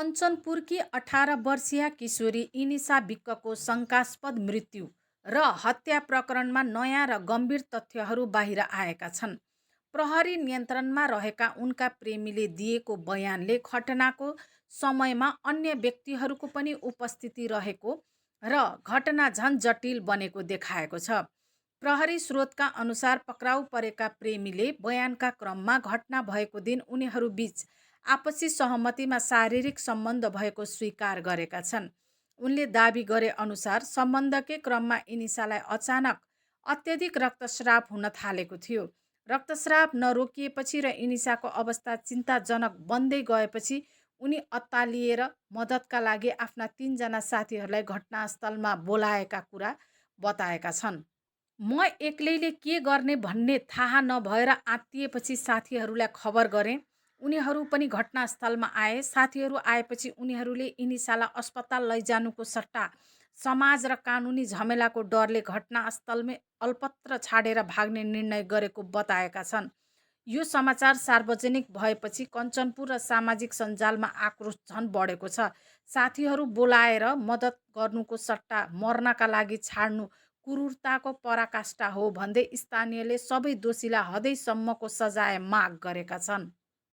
कञ्चनपुरकी 18 वर्षीया किशोरी इनिसा विक्कको शङ्कास्पद मृत्यु र हत्या प्रकरणमा नयाँ र गम्भीर तथ्यहरू बाहिर आएका छन्। प्रहरी नियन्त्रणमा रहेका उनका प्रेमीले दिएको बयानले घटनाको समयमा अन्य व्यक्तिहरूको पनि उपस्थिति रहेको र घटना झन जटिल बनेको देखाएको छ। प्रहरी स्रोतका अनुसार पक्राउ परेका प्रेमीले बयानका क्रममा घटना भएको दिन उनीहरूबीच आपसी सहमतिमा शारीरिक सम्बन्ध भएको स्वीकार गरेका छन्। उनले दाबी गरे अनुसार सम्बन्धकै क्रममा इनिसालाई अचानक अत्यधिक रक्तस्राव हुन थालेको थियो। रक्तस्राव नरोकिएपछि र इनिसाको अवस्था चिन्ताजनक बन्दै गएपछि उनी अत्तालिएर मद्दतका लागि आफ्ना 3 जना साथीहरूलाई घटनास्थलमा बोलाएका कुरा बताएका छन्। म एक्लैले के गर्ने भन्ने थाहा नभएर आत्तिएपछि साथीहरूलाई खबर गरेँ। उनीहरू पनि घटनास्थलमा आए। साथीहरू आएपछि उनीहरूले इनिसालाई अस्पताल लैजानुको सट्टा समाज र कानुनी झमेलाको डरले घटनास्थलमै अल्पत्र छाडेर भाग्ने निर्णय गरेको बताएका छन्। यो समाचार सार्वजनिक भएपछि कञ्चनपुर र सामाजिक सञ्जालमा आक्रोश झन बढेको छ। साथीहरू बोलाएर मद्दत गर्नुको सट्टा मर्नका लागि छाड्नु क्रूरताको पराकाष्ठा हो भन्दै स्थानीयले सबै दोषीलाई हदैसम्मको सजाय माग गरेका छन्।